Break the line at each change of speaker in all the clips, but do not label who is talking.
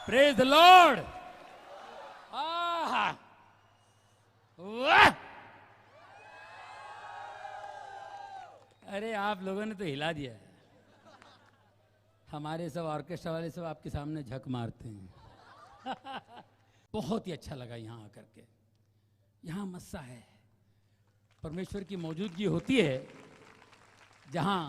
Praise the Lord. वाह! अरे आप लोगों ने तो हिला दिया। हमारे सब ऑर्केस्ट्रा वाले सब आपके सामने झक मारते हैं। बहुत ही अच्छा लगा यहाँ आकर के। यहाँ मस्सा है, परमेश्वर की मौजूदगी होती है। जहाँ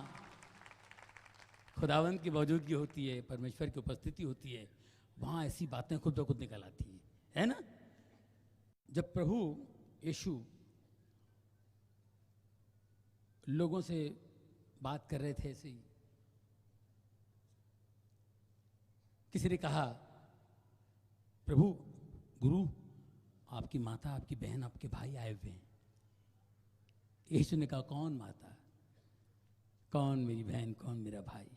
खुदावंत की मौजूदगी होती है, परमेश्वर की उपस्थिति होती है, वहाँ ऐसी बातें खुद ब खुद निकल आती हैं, है ना। जब प्रभु यीशु लोगों से बात कर रहे थे, ऐसे ही किसी ने कहा, प्रभु गुरु आपकी माता, आपकी बहन, आपके भाई आए हुए हैं। यीशु ने कहा, कौन माता, कौन मेरी बहन, कौन मेरा भाई?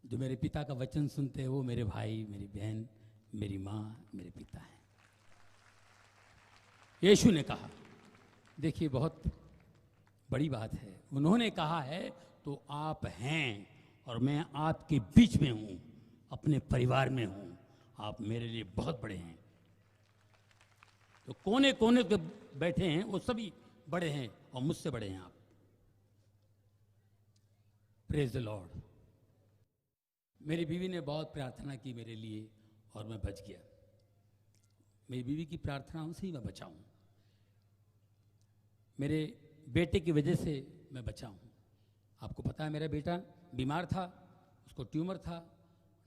जो मेरे पिता का वचन सुनते हैं वो मेरे भाई, मेरी बहन, मेरी माँ, मेरे पिता हैं। यीशु ने कहा, देखिए बहुत बड़ी बात है। उन्होंने कहा है तो आप हैं और मैं आपके बीच में हूं, अपने परिवार में हूं। आप मेरे लिए बहुत बड़े हैं। तो कोने कोने पे बैठे हैं वो सभी बड़े हैं और मुझसे बड़े हैं आप। Praise the Lord. मेरी बीवी ने बहुत प्रार्थना की मेरे लिए और मैं बच गया। मेरी बीवी की प्रार्थनाओं से ही मैं बचा हूं। मेरे बेटे की वजह से मैं बचा हूं। आपको पता है मेरा बेटा बीमार था, उसको ट्यूमर था।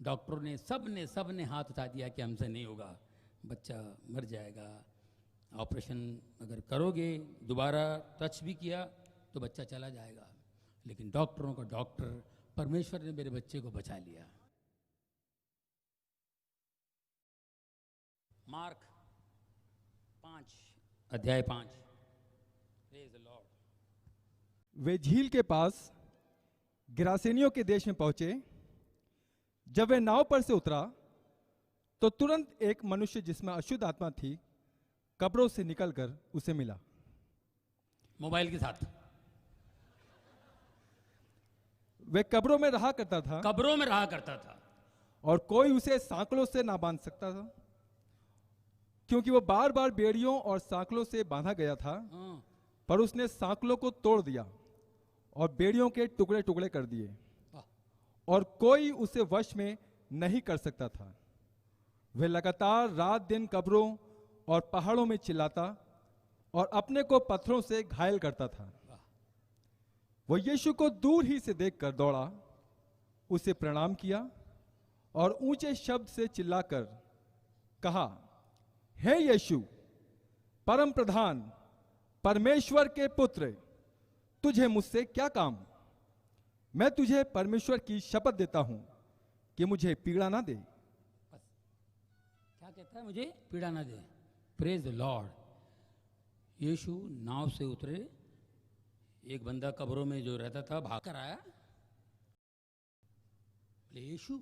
डॉक्टरों ने सब ने हाथ उठा दिया कि हमसे नहीं होगा, बच्चा मर जाएगा। ऑपरेशन अगर करोगे, दोबारा टच भी किया तो बच्चा चला जाएगा। लेकिन डॉक्टरों का डॉक्टर परमेश्वर ने मेरे बच्चे को बचा लिया। मार्क 5 अध्याय 5। Praise the Lord.
वे झील के पास गिरासेनियों के देश में पहुंचे। जब वे नाव पर से उतरा तो तुरंत एक मनुष्य जिसमें अशुद्ध आत्मा थी कब्रों से निकलकर उसे मिला,
मोबाइल के साथ।
वे कब्रों में रहा करता था,
कब्रों में रहा करता था,
और कोई उसे सांकलों से ना बांध सकता था, क्योंकि वो बार बार बेड़ियों और सांकलों से बांधा गया था। पर उसने सांकलों को तोड़ दिया और बेड़ियों के टुकड़े टुकड़े कर दिए, और कोई उसे वश में नहीं कर सकता था। वे लगातार रात दिन कब्रों और पहाड़ों में चिल्लाता और अपने को पत्थरों से घायल करता था। वो यीशु को दूर ही से देखकर दौड़ा, उसे प्रणाम किया और ऊंचे शब्द से चिल्लाकर कहा, हे यीशु, परम प्रधान, परमेश्वर के पुत्र, तुझे मुझसे क्या काम? मैं तुझे परमेश्वर की शपथ देता हूं कि मुझे पीड़ा ना दे।
क्या कहता है? मुझे पीड़ा ना दे। Praise the lord. यीशु नाव से उतरे। एक बंदा कब्रों में जो रहता था भाग कर आया। बोले, यीशु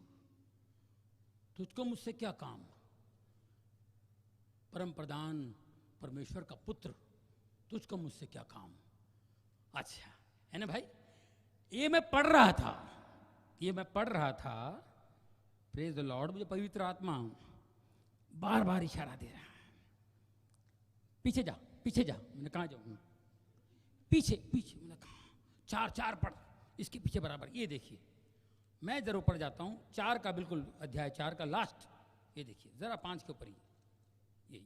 तुझको मुझसे क्या काम? परम प्रधान परमेश्वर का पुत्र, तुझको मुझसे क्या काम? अच्छा है ना भाई। ये मैं पढ़ रहा था, प्रेज द लॉर्ड। मुझे पवित्र आत्मा बार बार इशारा दे रहा है, पीछे जा पीछे जा। मैंने कहाँ जाऊँ? पीछे पीछे। मैंने कहा चार पढ़, इसके पीछे बराबर। ये देखिए, मैं जरा ऊपर जाता हूँ, 4 का बिल्कुल, अध्याय 4 का लास्ट। ये देखिए जरा 5 के ऊपर ही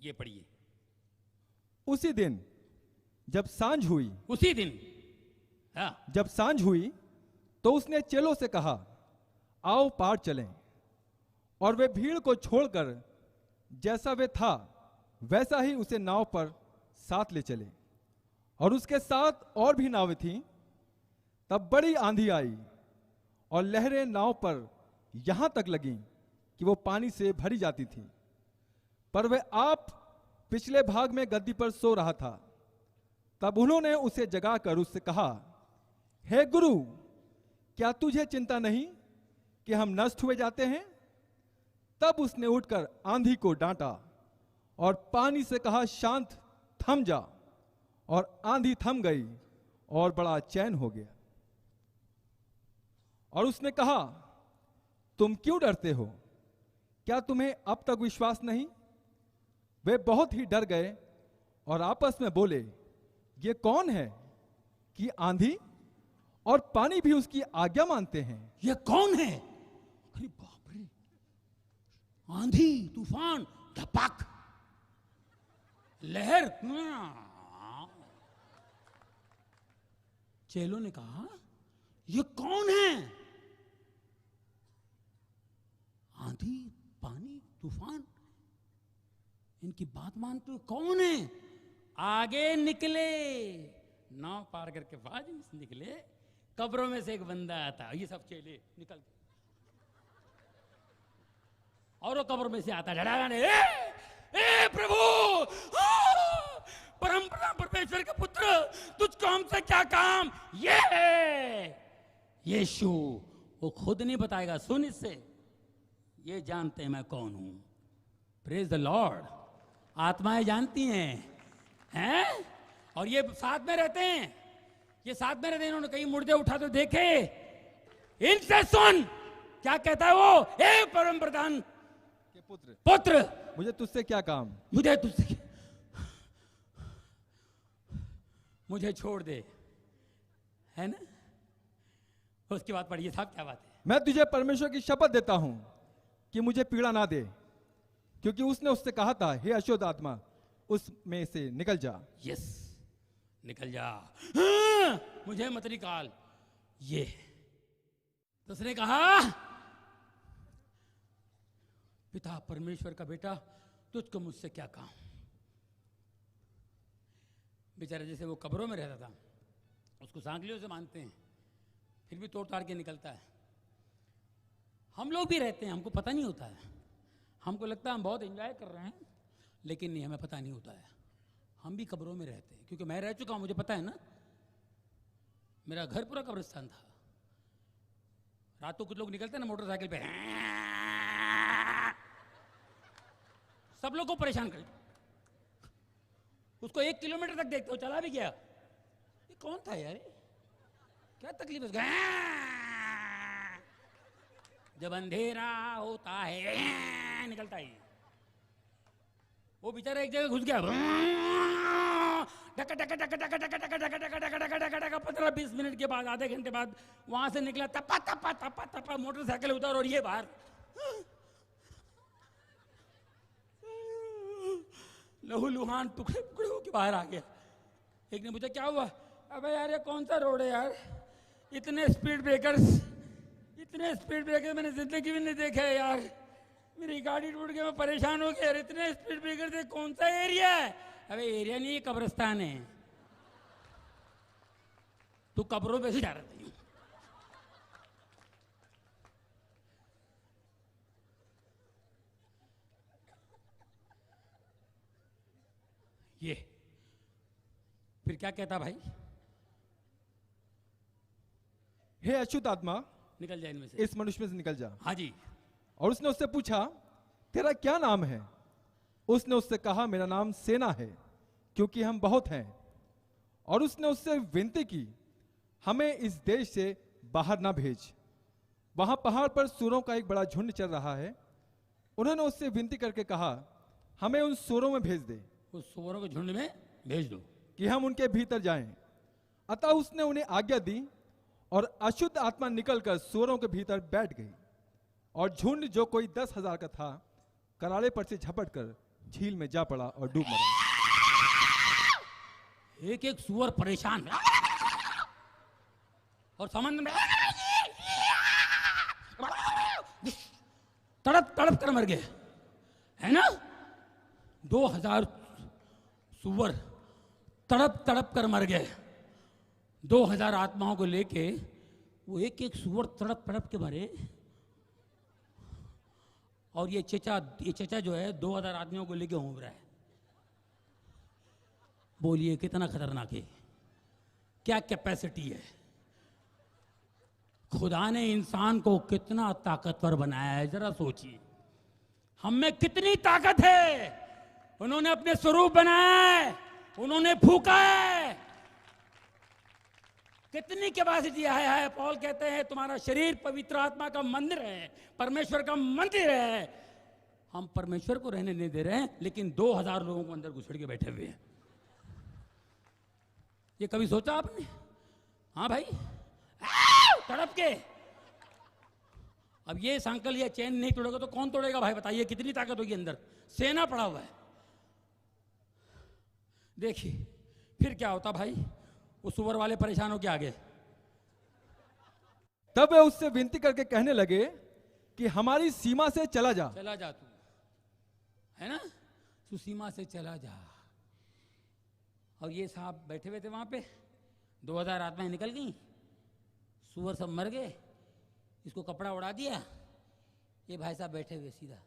ये पढ़िए।
उसी दिन जब सांझ हुई,
उसी दिन
जब सांझ हुई तो उसने चेलों से कहा, आओ पार चलें। और वे भीड़ को छोड़कर जैसा वे था वैसा ही उसे नाव पर साथ ले चले। और उसके साथ और भी नावें थीं। तब बड़ी आंधी आई और लहरें नाव पर यहां तक लगीं कि वो पानी से भरी जाती थीं। पर वह आप पिछले भाग में गद्दी पर सो रहा था। तब उन्होंने उसे जगाकर उससे कहा, हे गुरु, क्या तुझे चिंता नहीं कि हम नष्ट हुए जाते हैं? तब उसने उठकर आंधी को डांटा और पानी से कहा, शांत थम जा। और आंधी थम गई और बड़ा चैन हो गया। और उसने कहा, तुम क्यों डरते हो? क्या तुम्हें अब तक विश्वास नहीं? वे बहुत ही डर गए और आपस में बोले, ये कौन है कि आंधी और पानी भी उसकी आज्ञा मानते हैं?
ये कौन है? अरे बाप रे, आंधी तूफान धपक लहर। चेलों ने कहा, ये कौन है? आंधी पानी तूफान इनकी बात मानते हो, कौन है? आगे निकले, नाव पार करके बाजी से निकले, कब्रों में से एक बंदा आता। ये सब चेले निकल गए और वो कब्र में से आता, डराने, ए प्रभु, परम परमेश्वर के पुत्र, तुझको हमसे क्या काम? ये यीशु, वो खुद नहीं बताएगा, सुन इससे, ये जानते हैं मैं कौन हूं। Praise the Lord. आत्माएं जानती हैं और ये साथ में रहते हैं, ये साथ में रहते हैं। इन्होंने कहीं मुर्दे उठा तो देखे, इनसे सुन क्या कहता है वो, हे परम प्रधान
के
पुत्र,
मुझे तुझसे क्या काम?
मुझे तुझसे, मुझे छोड़ दे, है ना? उसकी बात पढ़िए साहब, क्या बात है?
मैं तुझे परमेश्वर की शपथ देता हूं कि मुझे पीड़ा ना दे, क्योंकि उसने उससे कहा था, हे अशुद्ध आत्मा, उसमें से निकल जा।
यस, निकल जा, हाँ, मुझे मत निकाल। ये तो उसने कहा, पिता परमेश्वर का बेटा, तुझको मुझसे क्या काम? बेचारा जैसे वो कब्रों में रहता था, उसको सांकलियों से मानते हैं, फिर भी तोड़ ताड़ के निकलता है। हम लोग भी रहते हैं, हमको पता नहीं होता है, हमको लगता है हम बहुत एंजॉय कर रहे हैं, लेकिन नहीं, हमें पता नहीं होता है, हम भी कब्रों में रहते हैं। क्योंकि मैं रह चुका हूं, मुझे पता है ना, मेरा घर पूरा कब्रिस्तान था। रातों कुछ लोग निकलते हैं ना मोटरसाइकिल पे, सब लोग को परेशान कर, उसको 1 किलोमीटर तक देखते हो, चला भी गया, ये कौन था यार, क्या तकलीफ है? जब अंधेरा होता है निकलता है, वो बेचारा एक जगह घुस गया, डका डका डका डका डका डका डका डका डका डका डका डका 15-20 मिनट के बाद, आधे घंटे बाद वहां से निकला, तपा तपा तपा तपा मोटरसाइकिल उतार और ये बाहर, लहू लुहान टुकड़े टुकड़े होके बाहर आ गया। एक ने पूछा, क्या हुआ? अबे यार, ये कौन सा रोड है यार, इतने स्पीड ब्रेकर्स मैंने जिंदगी में नहीं देखे यार, मेरी गाड़ी टूट गई, मैं परेशान हो गया यार, इतने स्पीड ब्रेकर थे, कौन सा एरिया है? अबे एरिया नहीं, ये कब्रिस्तान है, तू कब्रों पे से जा रहा था। ये फिर क्या कहता भाई?
हे अशुद्ध आत्मा,
निकल जा इनमें से,
इस मनुष्य में से निकल जा।
हाँ जी।
और उसने उससे पूछा, तेरा क्या नाम है? उसने उससे कहा, मेरा नाम सेना है, क्योंकि हम बहुत हैं। और उसने उससे विनती की, हमें इस देश से बाहर ना भेज, वहां पहाड़ पर सूरों का एक बड़ा झुंड चल रहा है। उन्होंने उससे विनती करके कहा, हमें उन सूरों में भेज दे,
उस सूरों के झुंड में भेज दो,
कि हम उनके भीतर जाएं। अतः उसने उन्हें आज्ञा दी और अशुद्ध आत्मा निकलकर सूरों के भीतर बैठ गई, और झुंड जो कोई 10,000 का था, करारे पर से झपट कर झील में जा पड़ा और डूब मरा।
एक एक सूअर परेशान और समंदर में तड़प तड़प कर मर गए, है ना? 2000 सूअर तड़प तड़प कर मर गए। 2000 आत्माओं को लेके वो एक एक सूअर तड़प तड़प के मरे। और ये चचा जो है 2000 आदमियों को लेके घूम रहा है। बोलिए कितना खतरनाक है, क्या कैपेसिटी है। खुदा ने इंसान को कितना ताकतवर बनाया है, जरा सोचिए। हम में कितनी ताकत है। उन्होंने अपने स्वरूप बनाया है, उन्होंने फूका है। कितनी कैपेसिटी है। पॉल कहते हैं तुम्हारा शरीर पवित्र आत्मा का मंदिर है, परमेश्वर का मंदिर है। हम परमेश्वर को रहने नहीं दे रहे हैं, लेकिन 2000 लोगों को अंदर घुसड़ के बैठे हुए हैं। ये कभी सोचा आपने? हाँ भाई, तड़प के। अब ये सांकल या चैन नहीं तोड़ेगा तो कौन तोड़ेगा भाई? बताइए कितनी ताकत होगी अंदर, सेना पड़ा हुआ है। देखिए फिर क्या होता भाई, वो सुअर वाले परेशान हो के आगे।
तब वे उससे विनती करके कहने लगे कि हमारी सीमा से चला जा।
चला जा तू, है ना, तू सीमा से चला जा। और ये साहब बैठे हुए थे वहां पे, 2000 आत्माएं निकल गई, सुअर सब मर गए, इसको कपड़ा उड़ा दिया, ये भाई साहब बैठे हुए सीधा,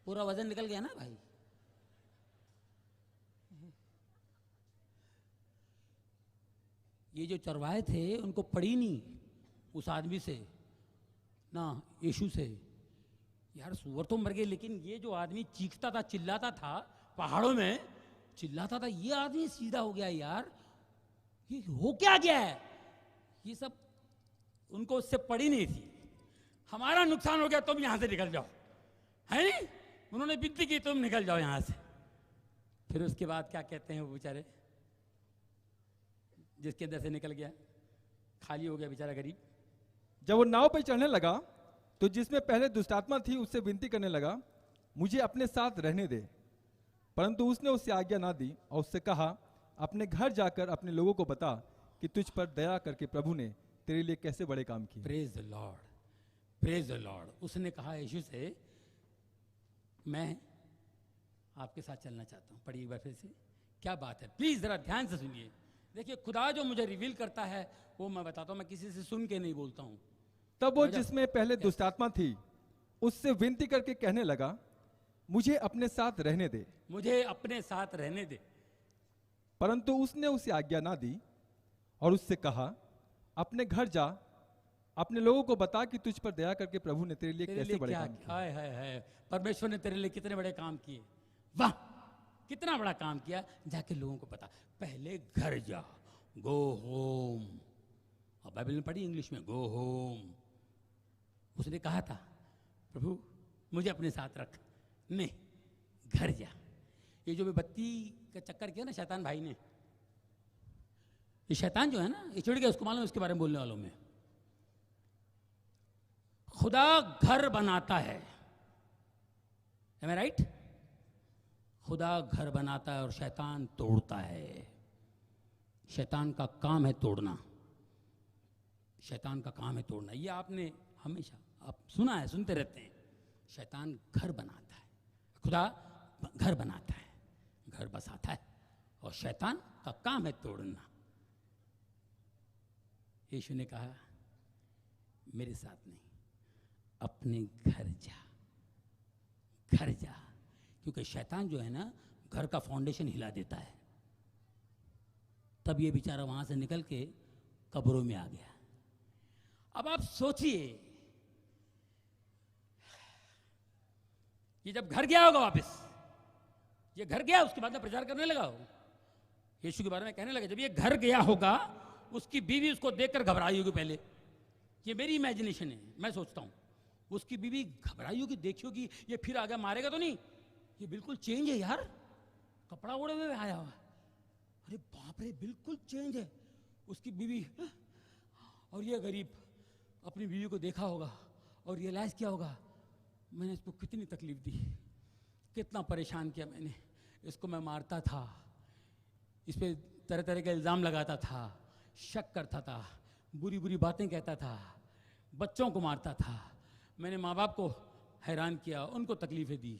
पूरा वजन निकल गया ना भाई। ये जो चरवाहे थे उनको पड़ी नहीं उस आदमी से ना, यीशु से। यार सुअर तो मर गए, लेकिन ये जो आदमी चीखता था, चिल्लाता था, पहाड़ों में चिल्लाता था, ये आदमी सीधा हो गया। यार ये हो क्या गया है? ये सब उनको उससे पड़ी नहीं थी। हमारा नुकसान हो गया, तुम यहां से निकल जाओ, है नहीं? उन्होंने विनती की, तुम निकल जाओ यहां से। फिर उसके बाद क्या कहते हैं वो बेचारे, जिसके अंदर से निकल गया, खाली हो गया बेचारा गरीब।
जब वो नाव पर चढ़ने लगा तो जिसमें पहले दुष्टात्मा थी उससे विनती करने लगा, मुझे अपने साथ रहने दे। परंतु उसने उससे आज्ञा ना दी और उससे कहा, अपने घर जाकर अपने लोगों को बता कि तुझ पर दया करके प्रभु ने तेरे लिए कैसे बड़े काम किए।
Praise the Lord, praise the Lord. उसने कहा यीशु से, मैं आपके साथ चलना चाहता हूं। पढ़िए एक बार फिर से, क्या बात है, प्लीज जरा ध्यान से सुनिए। देखिए खुदा जो मुझे रिवील करता है वो मैं बताता हूं, मैं किसी से सुन के नहीं बोलता हूं।
तब वो जिसमें पहले दुष्टात्मा थी उससे विनती करके कहने लगा, मुझे अपने साथ रहने दे।
मुझे अपने साथ रहने दे।
परंतु उसने उसे आज्ञा ना दी और उससे कहा, अपने घर जा, अपने लोगों को बता कि तुझ पर दया करके प्रभु ने तेरे लिए कैसे बड़े काम किए।
हाय हाय हाय, परमेश्वर ने तेरे लिए कितने बड़े काम किए। वाह, कितना बड़ा काम किया। जाके लोगों को बता, पहले घर जा, गो होम। और बाइबल में पढ़ी इंग्लिश में, गो होम। उसने कहा था, प्रभु मुझे अपने साथ रख, नहीं घर जा। ये जो भी बत्ती का चक्कर किया ना शैतान भाई ने, ये शैतान जो है ना, ये चिढ़ गया, उसको मालूम है इसके बारे में बोलने वालों में। खुदा घर बनाता है, am I right? खुदा घर बनाता है और शैतान तोड़ता है। शैतान का काम है तोड़ना, शैतान का काम है तोड़ना। ये आपने हमेशा आप सुना है, सुनते रहते हैं। शैतान घर बनाता है, खुदा घर बनाता है, घर बसाता है, और शैतान का काम है तोड़ना। यीशु ने कहा, मेरे साथ नहीं, अपने घर जा, घर जा। क्योंकि शैतान जो है ना, घर का फाउंडेशन हिला देता है। तब ये बेचारा वहां से निकल के कब्रों में आ गया। अब आप सोचिए, ये जब घर गया होगा वापस, ये घर गया, उसके बाद में प्रचार करने लगा हो, यीशु के बारे में कहने लगा। जब ये घर गया होगा, उसकी बीवी उसको देखकर घबराई होगी पहले। ये मेरी इमेजिनेशन है, मैं सोचता हूं उसकी बीवी घबराई होगी, देखी होगी ये फिर आ गया, मारेगा तो नहीं, ये बिल्कुल चेंज है यार, कपड़ा ओढ़े हुए आया हुआ, अरे बाप रे बिल्कुल चेंज है उसकी बीवी। और ये गरीब अपनी बीवी को देखा होगा और रियलाइज किया होगा, मैंने इसको कितनी तकलीफ दी, कितना परेशान किया मैंने इसको, मैं मारता था, इस पर तरह तरह के इल्ज़ाम लगाता था, शक करता था, बुरी बुरी बातें कहता था, बच्चों को मारता था, मैंने माँ बाप को हैरान किया, उनको तकलीफें दी,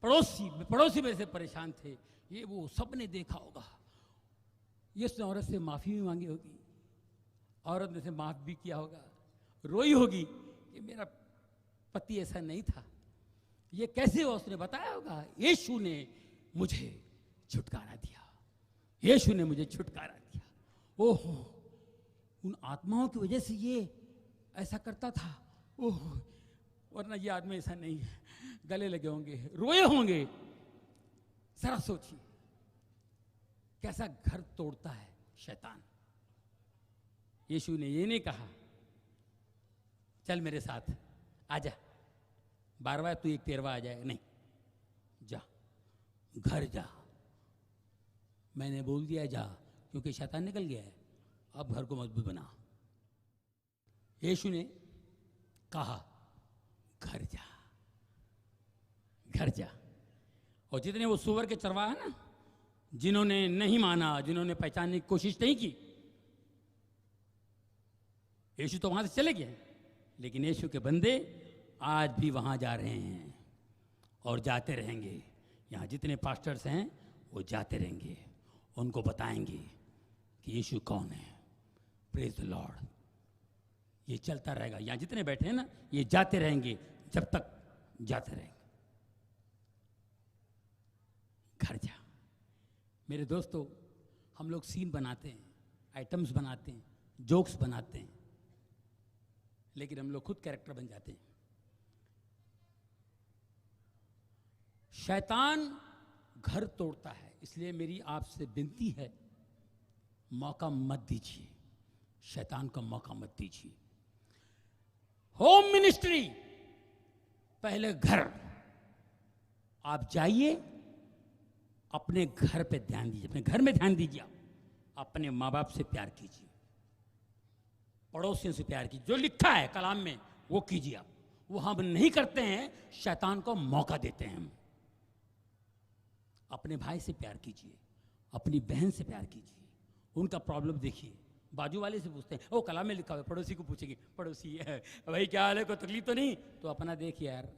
पड़ोसी मेरे से परेशान थे, ये वो सब ने देखा होगा। ये उसने औरत से माफ़ी भी मांगी होगी, औरत ने से माफ़ भी किया होगा, रोई होगी कि मेरा पति ऐसा नहीं था, ये कैसे हुआ, उसने बताया होगा, यीशु ने मुझे छुटकारा दिया, यीशु ने मुझे छुटकारा दिया। ओहो, उन आत्माओं की वजह से ये ऐसा करता था, ओहो, वरना ये आदमी ऐसा नहीं है। गले लगे होंगे, रोए होंगे। जरा सोचिए कैसा घर तोड़ता है शैतान। यीशु ने ये नहीं कहा चल मेरे साथ आजा, 12वां तू 13वां आ जाएगा, नहीं, जा घर जा, मैंने बोल दिया जा, क्योंकि शैतान निकल गया है, अब घर को मजबूत बना। यीशु ने कहा घर जा, घर जा। और जितने वो सुअर के चरवाहा है ना, जिन्होंने नहीं माना, जिन्होंने पहचानने की कोशिश नहीं की, यीशु तो वहां से चले गए, लेकिन यीशु के बंदे आज भी वहां जा रहे हैं और जाते रहेंगे। यहाँ जितने पास्टर्स हैं वो जाते रहेंगे, उनको बताएंगे कि यीशु कौन है। Praise the Lord. ये चलता रहेगा। यहाँ जितने बैठे हैं ना, ये जाते रहेंगे जब तक जाते रहेंगे। घर जा। मेरे दोस्तों, हम लोग सीन बनाते हैं, आइटम्स बनाते हैं, जोक्स बनाते हैं, लेकिन हम लोग खुद कैरेक्टर बन जाते हैं। शैतान घर तोड़ता है, इसलिए मेरी आपसे विनती है, मौका मत दीजिए, शैतान को मौका मत दीजिए। होम मिनिस्ट्री पहले घर। आप जाइए, अपने घर पे ध्यान दीजिए, अपने घर में ध्यान दीजिए। आप अपने माँ बाप से प्यार कीजिए, पड़ोसियों से प्यार कीजिए, जो लिखा है कलाम में वो कीजिए। आप वो हम नहीं करते हैं, शैतान को मौका देते हैं हम। अपने भाई से प्यार कीजिए, अपनी बहन से प्यार कीजिए, उनका प्रॉब्लम देखिए। बाजू वाले से पूछते हैं, ओ कलाम में लिखा हुआ, पड़ोसी को पूछेंगे, पड़ोसी है भाई क्या हाल है, कोई तकलीफ तो नहीं? तो अपना देख यार,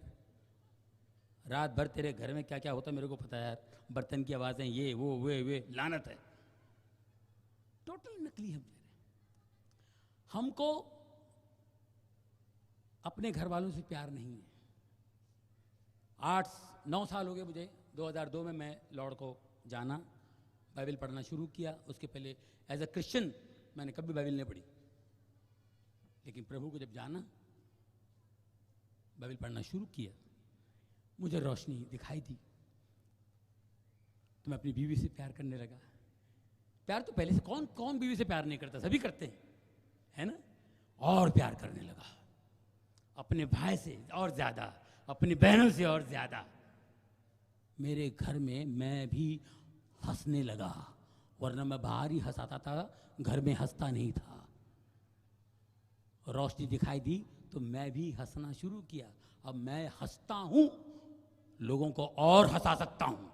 रात भर तेरे घर में क्या क्या होता है मेरे को पता है यार, बर्तन की आवाज़ें, ये वो वे लानत है। टोटल नकली हम दे रहे। हमको अपने घर वालों से प्यार नहीं है। 8-9 साल हो गए मुझे। 2002 में मैं लॉर्ड को जाना, बाइबल पढ़ना शुरू किया। उसके पहले एज अ क्रिश्चियन मैंने कभी बाइबल नहीं पढ़ी, लेकिन प्रभु को जब जाना, बाइबल पढ़ना शुरू किया, मुझे रोशनी दिखाई दी, तो मैं अपनी बीवी से प्यार करने लगा। प्यार तो पहले से, कौन कौन बीवी से प्यार नहीं करता, सभी करते हैं, है ना? और प्यार करने लगा, अपने भाई से और ज्यादा, अपनी बहनों से और ज्यादा। मेरे घर में मैं भी हंसने लगा, वरना मैं बाहर ही हंसाता था, घर में हंसता नहीं था। रोशनी दिखाई दी तो मैं भी हंसना शुरू किया। अब मैं हंसता हूं, लोगों को और हंसा सकता हूं।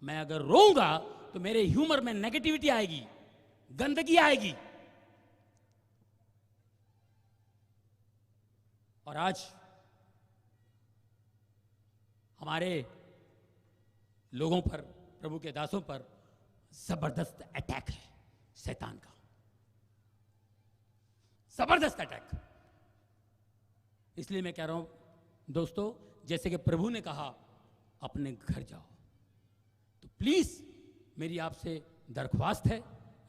मैं अगर रोऊंगा तो मेरे ह्यूमर में नेगेटिविटी आएगी, गंदगी आएगी। और आज हमारे लोगों पर, प्रभु के दासों पर जबरदस्त अटैक है शैतान का, जबरदस्त अटैक। इसलिए मैं कह रहा हूं दोस्तों, जैसे कि प्रभु ने कहा अपने घर जाओ, तो प्लीज मेरी आपसे दरख्वास्त है,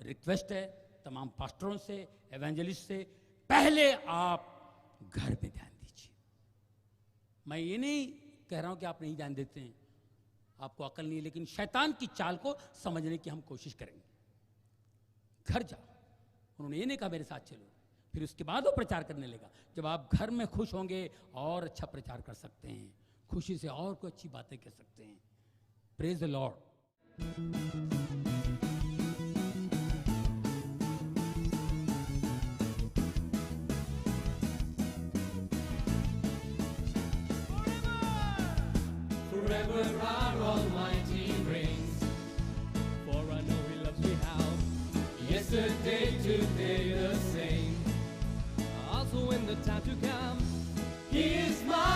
रिक्वेस्ट है, तमाम पास्टरों से, एवेंजलिस्ट से, पहले आप घर पे ध्यान दीजिए। मैं ये नहीं कह रहा हूं कि आप नहीं ध्यान देते हैं, आपको अकल नहीं है, लेकिन शैतान की चाल को समझने की हम कोशिश करेंगे। घर जाओ। उन्होंने ये नहीं कहा मेरे साथ चलो, फिर उसके बाद वो प्रचार करने लगा। जब आप घर में खुश होंगे और अच्छा प्रचार कर सकते हैं, खुशी से और कोई अच्छी बातें कह सकते हैं। Praise the Lord.
Forever our Almighty reigns, for I know He loves me how. Yesterday, today the same, also in the time to come. He is my